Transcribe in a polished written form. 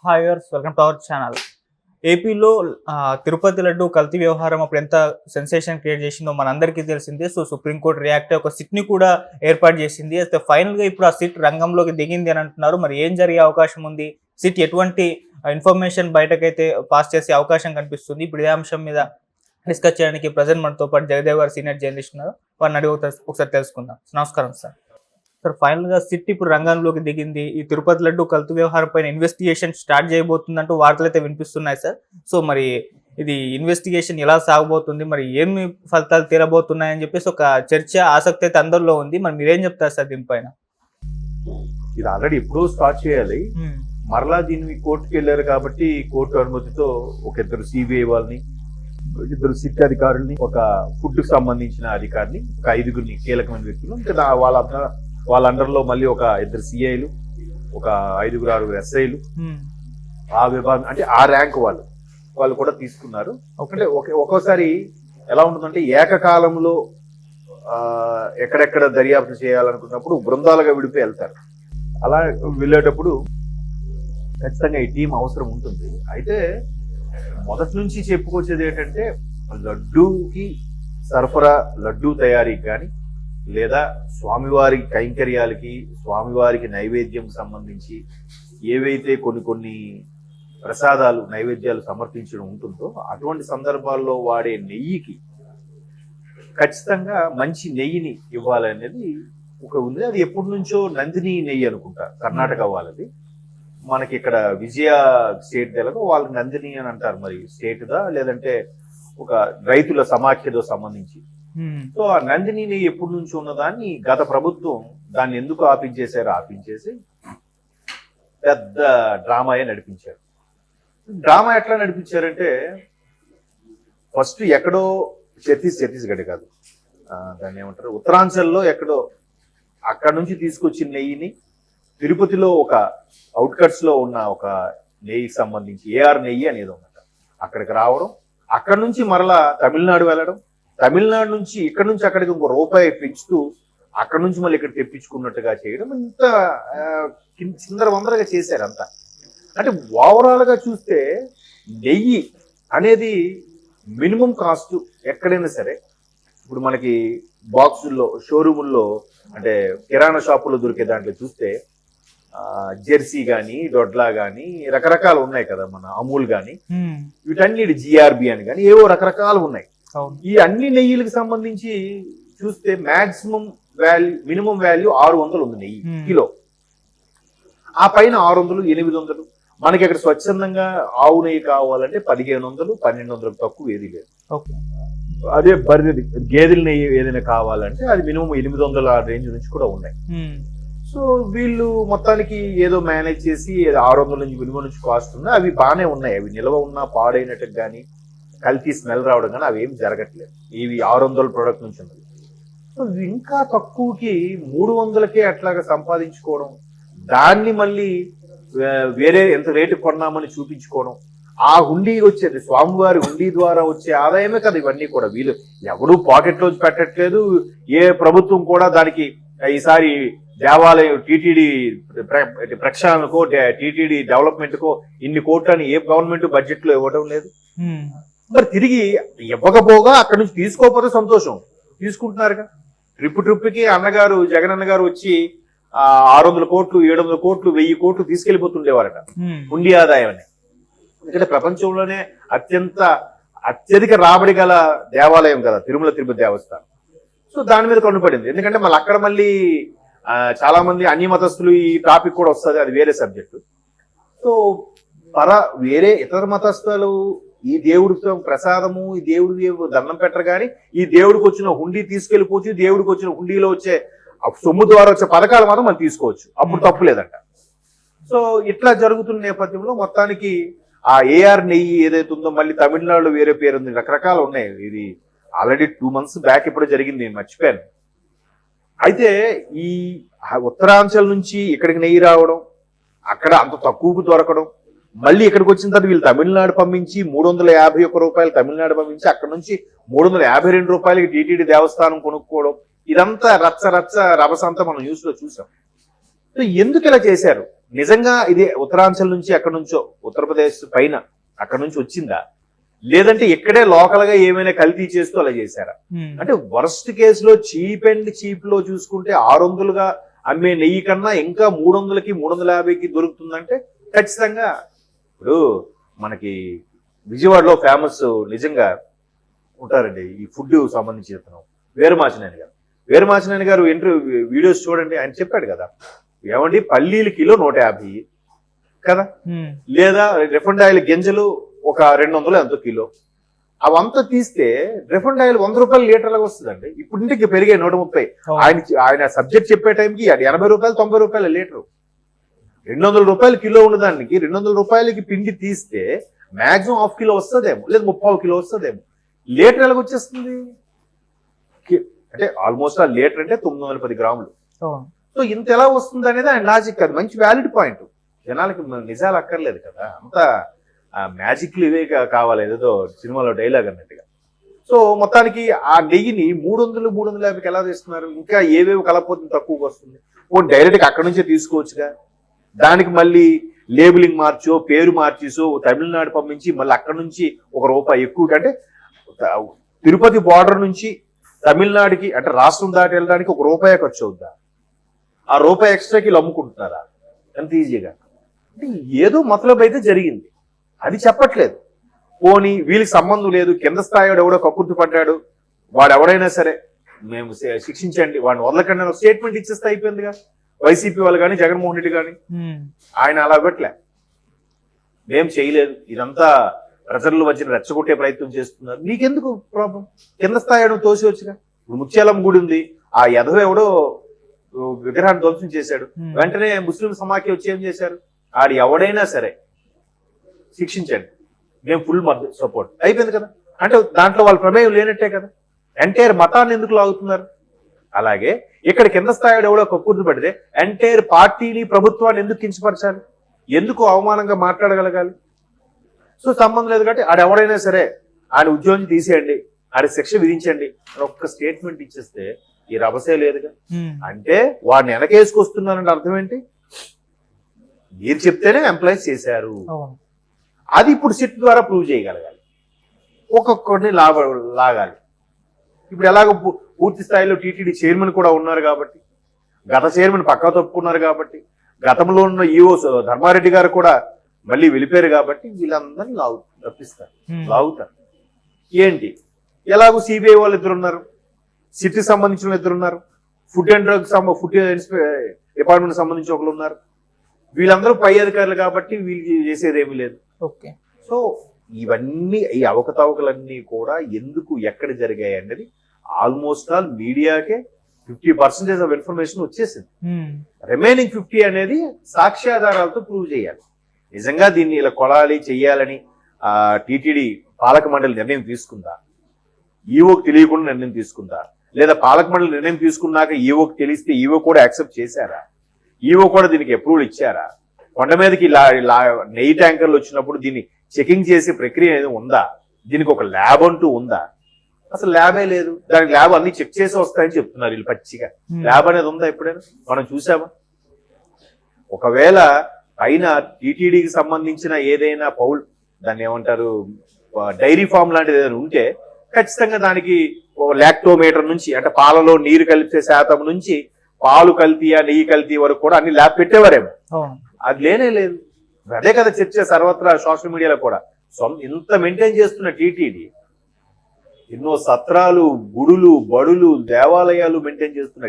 Hi viewers, welcome to our channel. ఏపీలో తిరుపతి లడ్డు కల్తీ వ్యవహారం అప్పుడు ఎంత సెన్సేషన్ క్రియేట్ చేసిందో మనందరికీ తెలిసిందే. సో సుప్రీంకోర్టు రియాక్ట్ ఒక సిట్ని కూడా ఏర్పాటు చేసింది. అయితే ఫైనల్గా ఇప్పుడు ఆ సిట్ రంగంలోకి దిగింది అని అంటున్నారు. మరి ఏం జరిగే అవకాశం ఉంది, సిట్ ఎటువంటి ఇన్ఫర్మేషన్ బయటకైతే పాస్ చేసే అవకాశం కనిపిస్తుంది? ఇప్పుడు ఇదే అంశం మీద డిస్కస్ చేయడానికి ప్రజెంట్ మనతో పాటు జగదేవ్ గారు సీనియర్ జర్నలిస్ట్ ఉన్నారు. వారిని అడిగి ఒకసారి తెలుసుకుందాం. నమస్కారం సార్. సార్, ఫైనల్ గా సిట్ ఇప్పుడు రంగంలోకి దిగింది. ఈ తిరుపతి లడ్డు కల్తీ వ్యవహారం పైన ఇన్వెస్టిగేషన్ స్టార్ట్ చేయబోతుందంటూ వార్తలు అయితే వినిపిస్తున్నాయి సార్. సో మరి ఇది ఇన్వెస్టిగేషన్ ఎలా సాగబోతుంది, మరి ఏమి ఫలితాలు తీరబోతున్నాయని చెప్పేసి ఒక చర్చ, ఆసక్తి అయితే అందరిలో ఉంది. మరి మీరేం చెప్తారు సార్ దీనిపైన? ఇది ఆల్రెడీ ఎప్పుడో స్టార్ట్ చేయాలి. మరలా దీన్ని కోర్టుకి వెళ్ళారు కాబట్టి కోర్టు అనుమతితో ఒక ఇద్దరు సిబిఐ వాళ్ళని, ఇద్దరు సిట్ అధికారుల్ని, ఒక ఫుడ్ కు సంబంధించిన అధికారిని, ఒక 5గురిని కీలకమైన వ్యక్తులు, ఇంకా వాళ్ళ అండర్ లో మళ్ళీ ఒక ఇద్దరు సిఐలు, ఒక 5-6 ఎస్ఐలు, ఆ విభాగం అంటే ఆ ర్యాంక్ వాళ్ళు కూడా తీసుకున్నారు. అంటే ఒక్కోసారి ఎలా ఉంటుందంటే ఏకకాలంలో ఎక్కడెక్కడ దర్యాప్తు చేయాలనుకున్నప్పుడు బృందాలుగా విడిపోయి వెళ్తారు. అలా వెళ్ళేటప్పుడు ఖచ్చితంగా ఈ టీం అవసరం ఉంటుంది. అయితే మొదటి నుంచి చెప్పుకొచ్చేది ఏంటంటే లడ్డూకి సరఫరా, లడ్డూ తయారీకి కానీ లేదా స్వామివారి కైంకర్యాలకి, స్వామివారికి నైవేద్యం సంబంధించి ఏవైతే కొన్ని ప్రసాదాలు, నైవేద్యాలు సమర్పించడం ఉంటుందో అటువంటి సందర్భాల్లో వాడే నెయ్యికి ఖచ్చితంగా మంచి నెయ్యిని ఇవ్వాలనేది ఒక ఉంది. అది ఎప్పటి నుంచో నందిని నెయ్యి అనుకుంటా, కర్ణాటక వాళ్ళది. మనకి ఇక్కడ విజయ స్టేట్ తెలదు, వాళ్ళకి నందిని అని అంటారు. మరి స్టేట్ దా లేదంటే ఒక రైతుల సమాఖ్యతో సంబంధించి. సో ఆ నందిని నెయ్యి ఎప్పటి నుంచి ఉన్నదాన్ని గత ప్రభుత్వం దాన్ని ఎందుకు ఆపించేసి పెద్ద డ్రామాయే నడిపించారు. డ్రామా ఎట్లా నడిపించారంటే ఫస్ట్ ఎక్కడో ఛత్తీస్గఢ్ కాదు, దాన్ని ఏమంటారు, ఉత్తరాంచల్లో ఎక్కడో అక్కడ నుంచి తీసుకొచ్చిన నెయ్యిని తిరుపతిలో ఒక అవుట్కట్స్ లో ఉన్న ఒక నెయ్యికి సంబంధించి ఏఆర్ నెయ్యి అనేది ఉందట, అక్కడికి రావడం, అక్కడ నుంచి మరలా తమిళనాడు వెళ్ళడం, తమిళనాడు నుంచి ఇక్కడ నుంచి అక్కడికి ఇంకో రూపాయి పెంచుతూ అక్కడ నుంచి మళ్ళీ ఇక్కడ తెప్పించుకున్నట్టుగా చేయడం, ఇంత చిందరవందరగా చేశారు అంతా. అంటే ఓవరాల్ గా చూస్తే నెయ్యి అనేది మినిమం కాస్ట్ ఎక్కడైనా సరే, ఇప్పుడు మనకి బాక్సుల్లో, షోరూముల్లో, అంటే కిరాణా షాపుల్లో దొరికే దాంట్లో చూస్తే జెర్సీ గాని, దొడ్లా గాని రకరకాలు ఉన్నాయి కదా, మన అమూల్ గాని, వీటన్నిటి జిఆర్బి అని కానీ ఏవో రకరకాలు ఉన్నాయి. ఈ అన్ని నెయ్యిలకు సంబంధించి చూస్తే మాక్సిమం వాల్యూ, మినిమం వాల్యూ 600 ఉంది నెయ్యి కిలో. ఆ పైన 600, 800. మనకి అక్కడ స్వచ్ఛందంగా ఆవు నెయ్యి కావాలంటే 1500, 1200 తక్కువ ఏది లేదు. అదే బర్రెది గేదెల నెయ్యి ఏదైనా కావాలంటే అది మినిమం 800 ఆ రేంజ్ నుంచి కూడా ఉన్నాయి. సో వీళ్ళు మొత్తానికి ఏదో మేనేజ్ చేసి 600 నుంచి మినిమం నుంచి కాస్ట్ ఉన్నాయి. అవి బాగానే ఉన్నాయి, అవి నిల్వ ఉన్నా పాడైనట్టు కానీ కల్తీ స్మెల్ రావడం కానీ అవి ఏం జరగట్లేదు. ఇవి 600 ప్రోడక్ట్ నుంచి ఉన్నది. సో ఇంకా తక్కువకి 300కే అట్లాగా సంపాదించుకోవడం, దాన్ని మళ్ళీ వేరే ఎంత రేటు కొన్నామని చూపించుకోవడం, ఆ హుండీ వచ్చేది స్వామివారి హుండీ ద్వారా వచ్చే ఆదాయమే కదా ఇవన్నీ కూడా. వీళ్ళు ఎవడూ పాకెట్లో పెట్టట్లేదు. ఏ ప్రభుత్వం కూడా దానికి ఈసారి దేవాలయం టీటీడీ ప్రక్షాళనకో, టీటీడీ డెవలప్మెంట్ కో ఇన్ని కోట్లని ఏ గవర్నమెంట్ బడ్జెట్ లో ఇవ్వడం లేదు. మరి తిరిగి ఇవ్వకపోగా అక్కడి నుంచి తీసుకోకపోతే సంతోషం, తీసుకుంటున్నారుగా. ట్రిప్కి అన్నగారు, జగన్ అన్నగారు వచ్చి 600 కోట్లు, 700 కోట్లు, 1000 కోట్లు తీసుకెళ్లిపోతుండేవారట హుండీ ఆదాయం అని. ఎందుకంటే ప్రపంచంలోనే అత్యధిక రాబడి గల దేవాలయం కదా తిరుమల తిరుపతి దేవస్థానం. సో దాని మీద కన్నుపడింది. ఎందుకంటే మళ్ళీ అక్కడ మళ్ళీ చాలా మంది అన్య మతస్థులు, ఈ టాపిక్ కూడా వస్తుంది, అది వేరే సబ్జెక్టు. సో వేరే ఇతర మతస్థులు ఈ దేవుడితో ప్రసాదము, ఈ దేవుడికి దండం పెట్టరు కానీ ఈ దేవుడికి వచ్చిన హుండీ తీసుకెళ్లిపోవచ్చు, దేవుడికి వచ్చిన హుండీలో వచ్చే సొమ్ము ద్వారా వచ్చే పథకాలు మాత్రం మనం తీసుకోవచ్చు, అప్పుడు తప్పు లేదంట. సో ఇట్లా జరుగుతున్న నేపథ్యంలో మొత్తానికి ఆ ఏఆర్ నెయ్యి ఏదైతే ఉందో మళ్ళీ తమిళనాడులో వేరే పేరు ఉంది, రకరకాలు ఉన్నాయి. ఇది ఆల్రెడీ 2 months బ్యాక్ ఇప్పుడు జరిగింది, నేను మర్చిపోయాను. అయితే ఈ ఉత్తరాంచల్ నుంచి ఇక్కడికి నెయ్యి రావడం, అక్కడ అంత తక్కువకు దొరకడం, మళ్ళీ ఇక్కడికి వచ్చిన తర్వాత వీళ్ళు తమిళనాడు పంపించి 351 రూపాయలు తమిళనాడు పంపించి అక్కడ నుంచి 352 రూపాయలకి టీటీడీ దేవస్థానం కొనుక్కోవడం, ఇదంతా రచ్చ రభసంతా మనం న్యూస్ లో చూసాం. ఎందుకు ఇలా చేశారు? నిజంగా ఇది ఉత్తరాంచల్ నుంచి ఎక్కడి నుంచో ఉత్తరప్రదేశ్ పైన అక్కడి నుంచి వచ్చిందా, లేదంటే ఇక్కడే లోకల్ గా ఏమైనా కల్తీ చేస్తూ అలా చేశారా? అంటే వర్స్ట్ కేసులో చీప్ అండ్ చీప్ లో చూసుకుంటే 600గా అమ్మే నెయ్యి కన్నా ఇంకా 300కి 350కి దొరుకుతుందంటే ఖచ్చితంగా ఇప్పుడు మనకి విజయవాడలో ఫేమస్ నిజంగా ఉంటారండి ఈ ఫుడ్ సంబంధించి చెప్తున్నాం, వీరమాచినేని గారు ఇంటర్వ్యూ వీడియోస్ చూడండి, ఆయన చెప్పాడు కదా ఏమండి పల్లీలు కిలో 150 కదా, లేదా రిఫైండ్ ఆయిల్ గింజలు ఒక 200 ఎంతో కిలో, అవంతా తీస్తే రిఫైండ్ ఆయిల్ 100 రూపాయలు లీటర్లకు వస్తుందండి. ఇప్పుడు ఇంటికి పెరిగాయి 130. ఆయన సబ్జెక్ట్ చెప్పే టైంకి 80 రూపాయలు 90 రూపాయల లీటరు. 200 రూపాయలు కిలో ఉన్నదానికి 200 రూపాయలకి పిండి తీస్తే మాక్సిమం 1/2 కిలో వస్తుందేమో, లేదా 3/4 కిలో వస్తుందేమో. లీటర్ ఎలాగ వచ్చేస్తుంది అంటే ఆల్మోస్ట్ ఆ లీటర్ అంటే 910 గ్రాములు. సో ఇంత ఎలా వస్తుంది అనేది ఆయన లాజిక్, అది మంచి వ్యాలిడ్ పాయింట్. జనాలకి నిజాలు అక్కర్లేదు కదా, అంతా మ్యాజిక్లు ఇవే కావాలి, ఏదో సినిమాలో డైలాగ్ అన్నట్టుగా. సో మొత్తానికి ఆ నెయ్యిని 300-350కి ఎలా తీస్తున్నారు? ఇంకా ఏవేవి కలపపోతుంది తక్కువకి వస్తుంది. డైరెక్ట్గా అక్కడి నుంచే తీసుకోవచ్చుగా. దానికి మళ్ళీ లేబులింగ్ మార్చో పేరు మార్చేసో తమిళనాడు పంపించి మళ్ళీ అక్కడ నుంచి ₹1 ఎక్కువ, అంటే తిరుపతి బార్డర్ నుంచి తమిళనాడుకి అంటే రాష్ట్రం దాటి వెళ్ళడానికి ₹1 ఖర్చు అవుద్దా? ఆ ₹1 ఎక్స్ట్రాకి వీళ్ళు అమ్ముకుంటున్నారా ఎంత ఈజీగా? అంటే ఏదో మతలబ్ అయితే జరిగింది, అది చెప్పట్లేదు. పోనీ వీళ్ళకి సంబంధం లేదు, కింద స్థాయిలో ఎవడో కక్కుర్తి పడ్డాడు, వాడు ఎవడైనా సరే మేము శిక్షించండి, వాడిని వదలకండి అని స్టేట్మెంట్ ఇచ్చేస్తే అయిపోయిందిగా. వైసీపీ వాళ్ళు కానీ జగన్మోహన్ రెడ్డి కానీ ఆయన అలా పెట్టలే, మేం చేయలేదు, ఇదంతా ప్రజల్లో వచ్చిన రెచ్చగొట్టే ప్రయత్నం చేస్తున్నారు. నీకెందుకు ప్రాబ్లం? కింద స్థాయి తోసి వచ్చిగా. ఇప్పుడు ముత్యాలమ్మ గుడి ఉంది, ఆ ఎదవ ఎవడో విగ్రహాన్ని ధ్వంసం చేశాడు, వెంటనే ముస్లిం సమాఖ్య వచ్చి ఏం చేశారు? ఆడు ఎవడైనా సరే శిక్షించండి, మేము ఫుల్ మద్దతు సపోర్ట్, అయిపోయింది కదా. అంటే దాంట్లో వాళ్ళ ప్రమేయం లేనట్టే కదా. ఎంటైర్ మతాన్ని ఎందుకు లాగుతున్నారు? అలాగే ఇక్కడ కింద స్థాయిలో ఎవడో కక్కుర్తి పడితే ఎంటైర్ పార్టీని ప్రభుత్వాన్ని ఎందుకు కించపరచాలి? ఎందుకు అవమానంగా మాట్లాడగలగాలి? సో సంబంధం లేదు కాబట్టి ఆడు ఎవడైనా సరే ఆయన ఉద్యోగం తీసేయండి, ఆడి శిక్ష విధించండి అని ఒక్క స్టేట్మెంట్ ఇచ్చేస్తే ఈ రభసే లేదుగా. అంటే వాడిని వెనకేసుకొస్తున్నారంటే అర్థం ఏంటి? మీరు చెప్తేనే ఎంప్లాయీస్ చేశారు, అది ఇప్పుడు సిట్ ద్వారా ప్రూవ్ చేయగలగాలి, ఒక్కొక్కడిని లాగాలి. ఇప్పుడు ఎలాగో పూర్తి స్థాయిలో టీటీడీ చైర్మన్ కూడా ఉన్నారు కాబట్టి, గత చైర్మన్ పక్కా తప్పుకున్నారు కాబట్టి, గతంలో ఉన్న ఈఓ ధర్మారెడ్డి గారు కూడా మళ్ళీ వెళ్ళిపోయారు కాబట్టి వీళ్ళందరినీ లాగుతారు. ఏంటి ఎలాగో సిబిఐ వాళ్ళు 2 ఉన్నారు, సిటీ సంబంధించిన 2 ఉన్నారు, food and drug food department సంబంధించి 1 ఉన్నారు. వీళ్ళందరూ పై అధికారులు కాబట్టి వీళ్ళకి చేసేది ఏమీ లేదు. సో ఇవన్నీ ఈ అవకతవకలన్నీ కూడా ఎందుకు ఎక్కడ జరిగాయి అనేది ఆల్మోస్ట్ ఆల్ మీడియాకే 50% ఆఫ్ ఇన్ఫర్మేషన్ వచ్చేసింది. రిమైనింగ్ 50 అనేది సాక్ష్యాధారాలతో ప్రూవ్ చేయాలి. నిజంగా దీన్ని ఇలా కొలాలి చెయ్యాలని టీటీడీ పాలక మండలి నిర్ణయం తీసుకుందా, ఈవోకి తెలియకుండా నిర్ణయం తీసుకుందా, లేదా పాలక మండలి నిర్ణయం తీసుకున్నాక ఈవోకి తెలిస్తే ఈవో కూడా యాక్సెప్ట్ చేశారా, ఈవో కూడా దీనికి అప్రూవల్ ఇచ్చారా, కొండ మీదకి నెయ్యి ట్యాంకర్లు వచ్చినప్పుడు దీన్ని చెకింగ్ చేసే ప్రక్రియ అనేది ఉందా, దీనికి ఒక ల్యాబ్ అంటూ ఉందా? అసలు ల్యాబే లేదు. దానికి ల్యాబ్ అన్ని చెక్ చేసి వస్తాయని చెప్తున్నారు వీళ్ళు పచ్చిగా. ల్యాబ్ అనేది ఉందా ఎప్పుడైనా మనం చూసామా? ఒకవేళ పైన టీటీడీకి సంబంధించిన ఏదైనా దాన్ని ఏమంటారు డైరీ ఫామ్ లాంటిది ఏదైనా ఉంటే ఖచ్చితంగా దానికి లాక్టోమీటర్ నుంచి అంటే పాలలో నీరు కలిపే శాతం నుంచి పాలు కల్తీయా నెయ్యి కల్తీ వరకు కూడా అన్ని ల్యాబ్ పెట్టేవారేమో. అది లేనే లేదు. అదే కదా చర్చ సర్వత్రా సోషల్ మీడియాలో కూడా. ఇంత మెయింటైన్ చేస్తున్న టీటీడీ ఎన్నో సత్రాలు, గుడులు, బడులు, దేవాలయాలు మెయింటైన్ చేస్తున్న